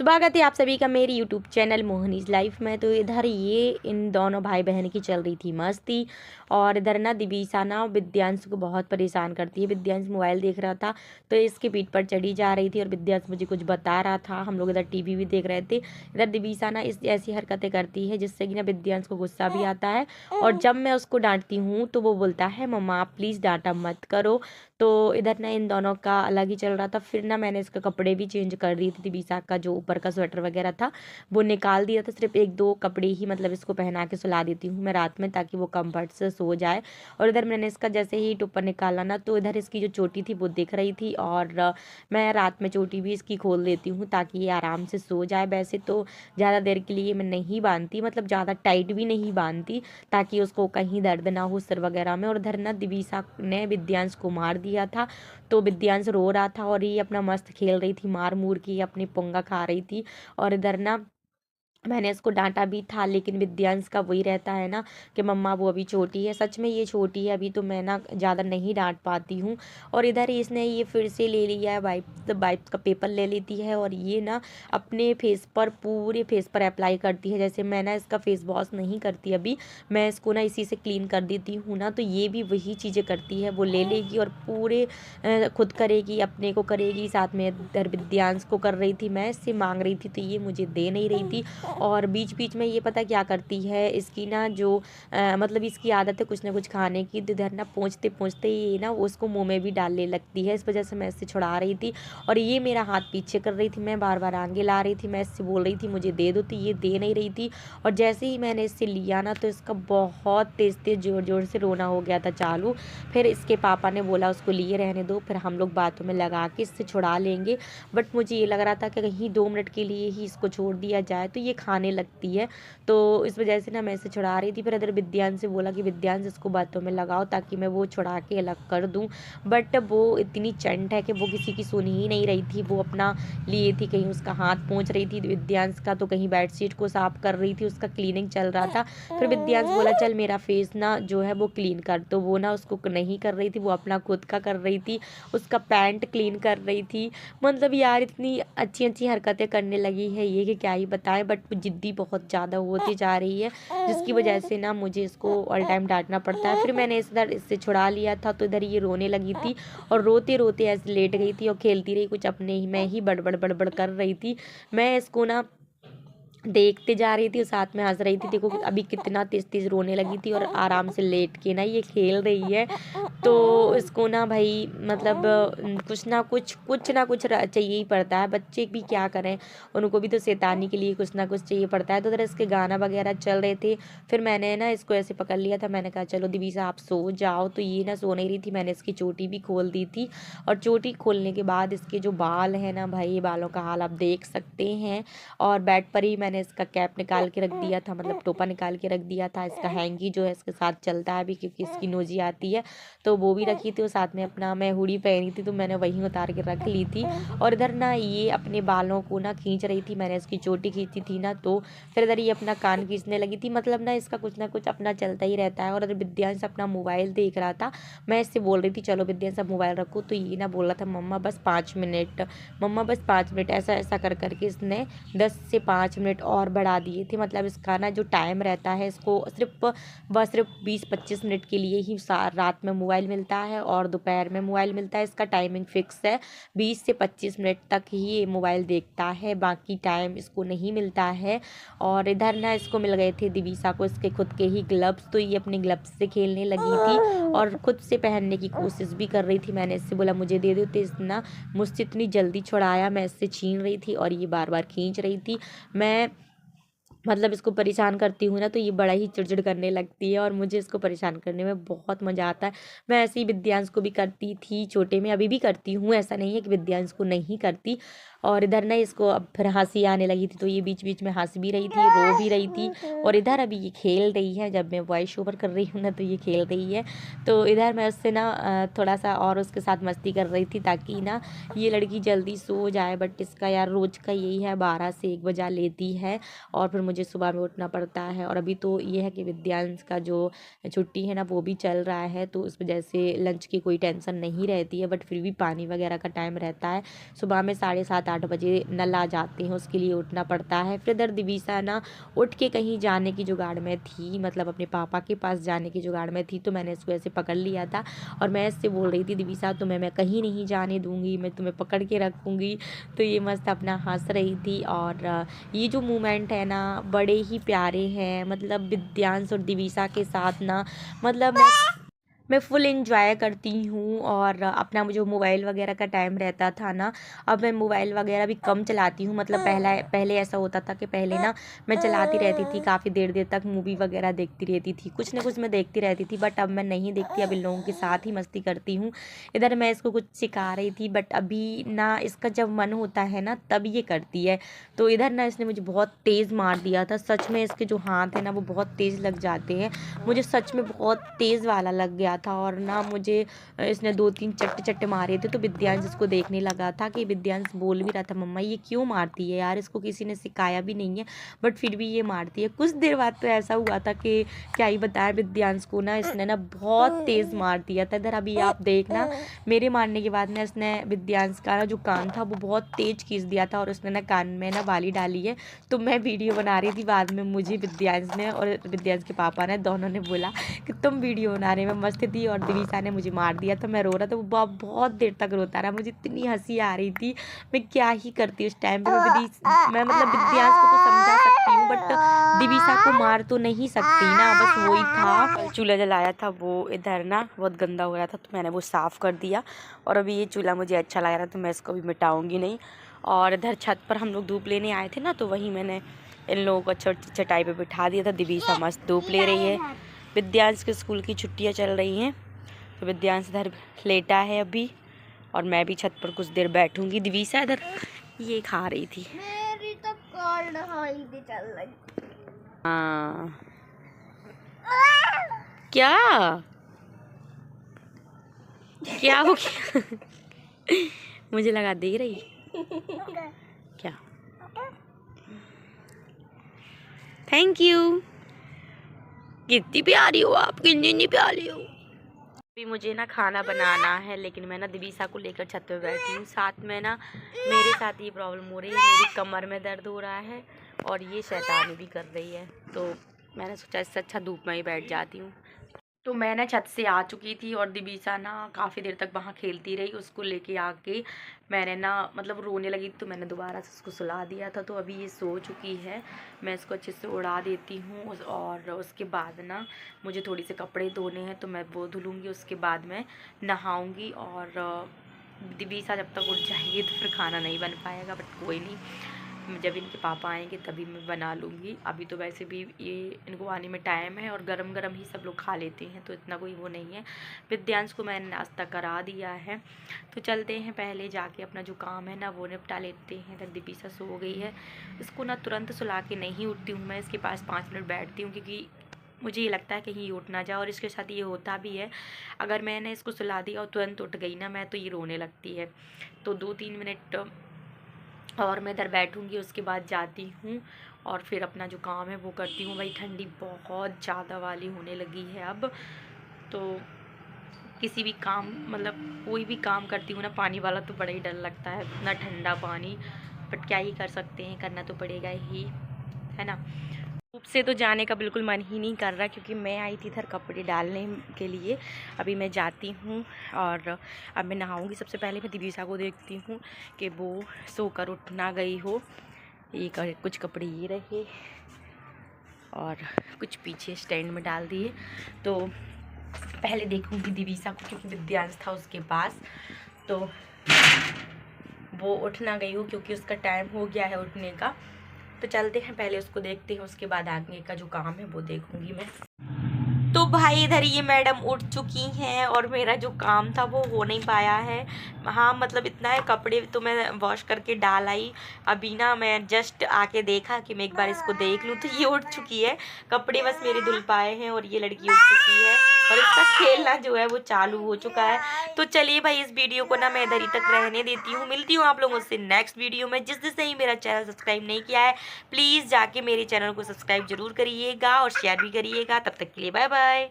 स्वागत है आप सभी का मेरी यूट्यूब चैनल मोहनीज लाइफ में। तो इधर ये इन दोनों भाई बहन की चल रही थी मस्ती। और इधर ना दिवीसा ना विद्यांश को बहुत परेशान करती है। विद्यांश मोबाइल देख रहा था तो इसके पीठ पर चढ़ी जा रही थी और विद्यांश मुझे कुछ बता रहा था। हम लोग इधर टीवी भी देख रहे थे। इधर दिवीसा ना इस ऐसी हरकतें करती है जिससे कि ना विद्यांश को गुस्सा भी आता है। और जब मैं उसको डांटती हूँ तो वो बोलता है मम्मा आप प्लीज़ डांटा मत करो। तो इधर ना इन दोनों का अलग ही चल रहा था। फिर ना मैंने इसके कपड़े भी चेंज कर दिए थे। दिवीसा का जो ऊपर का स्वेटर वगैरह था वो निकाल दिया था। सिर्फ एक दो कपड़े ही मतलब इसको पहना के सुला देती हूँ मैं रात में, ताकि वो कंफर्ट से सो जाए। और इधर मैंने इसका जैसे ही ऊपर निकाला ना तो इधर इसकी जो चोटी थी वो दिख रही थी। और मैं रात में चोटी भी इसकी खोल देती हूँ ताकि ये आराम से सो जाए। वैसे तो ज़्यादा देर के लिए मैं नहीं बांधती, मतलब ज़्यादा टाइट भी नहीं बांधती ताकि उसको कहीं दर्द ना हो सिर वगैरह में। और इधर ना दिवीसा ने विद्यांश को मार दिया था तो विद्यांश रो रहा था और ये अपना मस्त खेल रही थी, मार मूर की अपनी पोंगा खा रही थी। और इधर ना मैंने इसको डांटा भी था, लेकिन विद्यांश का वही रहता है ना कि मम्मा वो अभी छोटी है। सच में ये छोटी है अभी, तो मैं ना ज़्यादा नहीं डांट पाती हूँ। और इधर इसने ये फिर से ले लिया है वाइप का पेपर ले लेती है और ये ना अपने फेस पर, पूरे फेस पर अप्लाई करती है। जैसे मैं ना इसका फेस वॉश नहीं करती अभी, मैं इसको ना इसी से क्लीन कर देती हूँ ना, तो ये भी वही चीज़ें करती है। वो ले लेगी और पूरे खुद करेगी, अपने को करेगी, साथ में इधर विद्यांश को कर रही थी। मैं इससे मांग रही थी तो ये मुझे दे नहीं रही थी। और बीच बीच में ये पता क्या करती है, इसकी ना जो मतलब इसकी आदत है कुछ ना कुछ खाने की। तो इधर ना पहुँचते पहुँचते ये ना उसको मुंह में भी डालने लगती है। इस वजह से मैं इससे छुड़ा रही थी और ये मेरा हाथ पीछे कर रही थी। मैं बार बार आगे ला रही थी, मैं इससे बोल रही थी मुझे दे दो, तो ये दे नहीं रही थी। और जैसे ही मैंने इससे लिया ना तो इसका बहुत तेज़ तेज़ जोर जोर से रोना हो गया था चालू। फिर इसके पापा ने बोला उसको लिए रहने दो, फिर हम लोग बातों में लगा के इससे छुड़ा लेंगे। बट मुझे ये लग रहा था कि कहीं 2 मिनट के लिए ही इसको छोड़ दिया जाए तो ये खाने लगती है। तो इस वजह से ना मैं इसे छुड़ा रही थी। फिर इधर विद्यांश से बोला कि विद्यांश इसको बातों में लगाओ ताकि मैं वो छुड़ा के अलग कर दूं। बट वो इतनी चंट है कि वो किसी की सुन ही नहीं रही थी। वो अपना लिए थी, कहीं उसका हाथ पहुँच रही थी विद्यांश का, तो कहीं बेडशीट को साफ कर रही थी, उसका क्लीनिंग चल रहा था। फिर विद्यांश बोला चल मेरा फेस ना जो है वो क्लीन कर, तो वो ना उसको नहीं कर रही थी, वो अपना खुद का कर रही थी। उसका पैंट क्लीन कर रही थी। मतलब यार इतनी अच्छी अच्छी हरकतें करने लगी है ये कि क्या ही बताएं। बट जिद्दी बहुत ज़्यादा होती जा रही है, जिसकी वजह से ना मुझे इसको ऑल टाइम डांटना पड़ता है। फिर मैंने इधर इससे छुड़ा लिया था तो इधर ये रोने लगी थी और रोते रोते ऐसे लेट गई थी और खेलती रही कुछ अपने ही में ही बड़बड़ बड़बड़ कर रही थी। मैं इसको ना देखते जा रही थी और साथ में हंस रही थी। देखो अभी कितना तेज तेज रोने लगी थी और आराम से लेट के ना ये खेल रही है। तो इसको ना भाई मतलब कुछ ना कुछ चाहिए ही पड़ता है। बच्चे भी क्या करें, उनको भी तो शैतानी के लिए कुछ ना कुछ चाहिए पड़ता है। तो उधर इसके गाना वगैरह चल रहे थे। फिर मैंने ना इसको ऐसे पकड़ लिया था, मैंने कहा चलो दिवीसा आप सो जाओ। तो ये ना सो नहीं रही थी, मैंने इसकी चोटी भी खोल दी थी। और चोटी खोलने के बाद इसके जो बाल है ना भाई, बालों का हाल आप देख सकते हैं। और बेड पर ही मैंने इसका कैप निकाल के रख दिया था, मतलब टोपा निकाल के रख दिया था। इसका हैंगी जो है इसके साथ चलता है अभी, क्योंकि इसकी नोजी आती है तो वो भी रखी थी। और साथ में अपना मैं हुडी पहनी थी तो मैंने वहीं उतार के रख ली थी। और इधर ना ये अपने बालों को ना खींच रही थी, मैंने इसकी चोटी खींची थी ना, तो फिर इधर ये अपना कान खींचने लगी थी। मतलब ना इसका कुछ ना कुछ अपना चलता ही रहता है। और इधर विद्यांश अपना मोबाइल देख रहा था। मैं इससे बोल रही थी चलो विद्यांश अब मोबाइल रखो, तो ये ना बोल रहा था मम्मा बस 5 मिनट, मम्मा बस 5 मिनट, ऐसा ऐसा कर करके इसने 10 से 5 मिनट और बढ़ा दिए थे। मतलब इसका ना जो टाइम रहता है, इसको सिर्फ 20-25 मिनट के लिए ही रात में मोबाइल मिलता है और दोपहर में मोबाइल मिलता है। इसका टाइमिंग फिक्स है, 20 से 25 मिनट तक ही ये मोबाइल देखता है, बाकी टाइम इसको नहीं मिलता है। और इधर ना इसको मिल गए थे दिवीसा को इसके खुद के ही ग्लव्स, तो ये अपने ग्लव्स से खेलने लगी थी और खुद से पहनने की कोशिश भी कर रही थी। मैंने इससे बोला मुझे दे दो, तो इसने मुझसे इतनी जल्दी छुड़ाया, मैं इससे छीन रही थी और ये बार बार खींच रही थी। मैं मतलब इसको परेशान करती हूँ ना तो ये बड़ा ही चिड़चिड़ करने लगती है और मुझे इसको परेशान करने में बहुत मज़ा आता है। मैं ऐसे ही विद्यांश को भी करती थी छोटे में, अभी भी करती हूँ, ऐसा नहीं है कि विद्यांश को नहीं करती। और इधर ना इसको अब फिर हंसी आने लगी थी तो ये बीच बीच में हंस भी रही थी, रो भी रही थी। और इधर अभी ये खेल रही है, जब मैं वॉइस ओवर कर रही हूँ ना तो ये खेल रही है। तो इधर मैं उससे ना थोड़ा सा और उसके साथ मस्ती कर रही थी ताकि ना ये लड़की जल्दी सो जाए। बट इसका यार रोज़ का यही है, 12 से 1 बजा लेती है और फिर मुझे सुबह में उठना पड़ता है। और अभी तो ये है कि विद्यांश का जो छुट्टी है ना वो भी चल रहा है, तो उस वजह से लंच की कोई टेंशन नहीं रहती है। बट फिर भी पानी वगैरह का टाइम रहता है, सुबह में 7:30 7-8 बजे नल आ जाते हैं, उसके लिए उठना पड़ता है। फिर इधर दिवीसा ना उठ के कहीं जाने की जुगाड़ में थी, मतलब अपने पापा के पास जाने की जुगाड़ में थी। तो मैंने इसको ऐसे पकड़ लिया था और मैं इससे बोल रही थी, दिवीसा तुम्हें मैं कहीं नहीं जाने दूँगी, मैं तुम्हें पकड़ के रखूँगी। तो ये मस्त अपना हँस रही थी। और ये जो मोमेंट है ना बड़े ही प्यारे हैं, मतलब विद्यांश और दिवीसा के साथ ना, मतलब मैं फुल एंजॉय करती हूँ। और अपना जो मोबाइल वगैरह का टाइम रहता था ना, अब मैं मोबाइल वगैरह भी कम चलाती हूँ। मतलब पहले ऐसा होता था कि पहले ना मैं चलाती रहती थी, काफ़ी देर देर तक मूवी वगैरह देखती रहती थी, कुछ ना कुछ मैं देखती रहती थी। बट अब मैं नहीं देखती, अब इन लोगों के साथ ही मस्ती करती हूँ। इधर मैं इसको कुछ सिखा रही थी, बट अभी ना इसका जब मन होता है ना तब ये करती है। तो इधर ना इसने मुझे बहुत तेज़ मार दिया था। सच में इसके जो हाथ है ना वो बहुत तेज़ लग जाते हैं, मुझे सच में बहुत तेज़ वाला लग गया था। और ना मुझे इसने 2-3 चट्टे मारे थे। तो विद्यांश इसको देखने लगा था कि विद्यांश बोल भी रहा था, मम्मा ये क्यों मारती है यार, इसको किसी ने सिखाया भी नहीं है बट फिर भी ये मारती है। कुछ देर बाद तो ऐसा हुआ था कि क्या ही बताया, विद्यांश को ना इसने ना बहुत तेज़ मार दिया था। इधर अभी आप देखना, मेरे मारने के बाद ना इसने विद्यांश का ना जो कान था वो बहुत तेज़ खींच दिया था और उसने ना कान में ना बाली डाली है। तो मैं वीडियो बना रही थी, बाद में मुझे विद्यांश ने और विद्यांश के पापा ने दोनों ने बोला कि तुम वीडियो बनाने में मस्त थी और दिवीसा ने मुझे मार दिया। तो मैं रो रहा था, वो बहुत देर तक रोता रहा, मुझे इतनी हंसी आ रही थी। मैं क्या ही करती उस टाइम पे, मैं मतलब विद्यांश को तो समझा सकती हूँ बट दिवीसा को मार तो नहीं सकती ना, बस वही था। चूल्हा जलाया था वो इधर ना बहुत गंदा हो रहा था, तो मैंने वो साफ़ कर दिया। और अभी ये चूल्हा मुझे अच्छा लग रहा था, तो मैं इसको भी मिटाऊंगी नहीं। और इधर छत पर हम लोग धूप लेने आए थे ना, तो वहीं मैंने इन लोगों को चटाई पे बिठा दिया था। दिवीसा मस्त धूप ले रही है। विद्यांश के स्कूल की छुट्टियां चल रही हैं, तो विद्यांश इधर लेटा है अभी, और मैं भी छत पर कुछ देर बैठूंगी। दिवीसा इधर ये खा रही थी। मेरी तो कोल्ड हॉलीडे चल रही। हाँ क्या क्या हो गया? मुझे लगा दे रही क्या। थैंक यू, कितनी प्यारी हो आप, कितनी प्यारी हो। अभी मुझे ना खाना बनाना है, लेकिन मैं ना दिवीसा को लेकर छत पे बैठी हूँ। साथ में ना मेरे साथ ये प्रॉब्लम हो रही है, मेरी कमर में दर्द हो रहा है और ये शैतानी भी कर रही है। तो मैंने सोचा इससे अच्छा धूप में ही बैठ जाती हूँ। तो मैं ना छत से आ चुकी थी और दिवीसा ना काफ़ी देर तक वहाँ खेलती रही। उसको लेके आके मैंने ना मतलब रोने लगी, तो मैंने दोबारा से उसको सुला दिया था। तो अभी ये सो चुकी है, मैं इसको अच्छे से उड़ा देती हूँ। और उसके बाद ना मुझे थोड़ी से कपड़े धोने हैं, तो मैं वो धुलूँगी, उसके बाद मैं नहाऊँगी। और दिवीसा जब तक उठ जाएगी तो फिर खाना नहीं बन पाएगा, बट कोई नहीं, जब इनके पापा आएंगे तभी मैं बना लूँगी। अभी तो वैसे भी ये इनको आने में टाइम है और गरम गरम ही सब लोग खा लेते हैं, तो इतना कोई वो नहीं है। विद्यांश को मैंने नाश्ता करा दिया है, तो चलते हैं पहले जाके अपना जो काम है ना वो निपटा लेते हैं। इधर दिवीसा सो गई है, इसको ना तुरंत सुला के नहीं उठती हूँ मैं, इसके पास 5 मिनट बैठती हूँ, क्योंकि मुझे ये लगता है कहीं उठ ना जाए। और इसके साथ ये होता भी है, अगर मैंने इसको सुला दिया और तुरंत उठ गई ना मैं, तो ये रोने लगती है। तो 2-3 मिनट और मैं इधर बैठूंगी, उसके बाद जाती हूँ और फिर अपना जो काम है वो करती हूँ। भाई ठंडी बहुत ज़्यादा वाली होने लगी है अब, तो किसी भी काम मतलब कोई भी काम करती हूँ ना पानी वाला, तो बड़ा ही डर लगता है, इतना ठंडा पानी। बट क्या ही कर सकते हैं, करना तो पड़ेगा ही, है ना। धूप से तो जाने का बिल्कुल मन ही नहीं कर रहा, क्योंकि मैं आई थी इधर कपड़े डालने के लिए। अभी मैं जाती हूँ और अब मैं नहाऊंगी। सबसे पहले मैं दिवीसा को देखती हूँ कि वो सोकर उठ ना गई हो। ये कुछ कपड़े ये रहे और कुछ पीछे स्टैंड में डाल दिए, तो पहले देखूँगी दिवीसा को, क्योंकि विद्यांश था उसके पास, तो वो उठ ना गई हो क्योंकि उसका टाइम हो गया है उठने का। तो चलते हैं, पहले उसको देखते हैं, उसके बाद आगे का जो काम है वो देखूंगी मैं। तो भाई इधर ये मैडम उठ चुकी हैं और मेरा जो काम था वो हो नहीं पाया है। हाँ मतलब इतना है, कपड़े तो मैं वॉश करके डाल आई। अभी ना मैं जस्ट आके देखा कि मैं एक बार इसको देख लूँ, तो ये उठ चुकी है। कपड़े बस मेरे धुल पाए हैं और ये लड़की उठ चुकी है और इसका खेलना जो है वो चालू हो चुका है। तो चलिए भाई, इस वीडियो को ना मैं इधर ही तक रहने देती हूँ। मिलती हूँ आप लोगों से नेक्स्ट वीडियो में। जिसने ही मेरा चैनल सब्सक्राइब नहीं किया है, प्लीज़ जाके मेरे चैनल को सब्सक्राइब जरूर करिएगा और शेयर भी करिएगा। तब तक के लिए बाय बाय।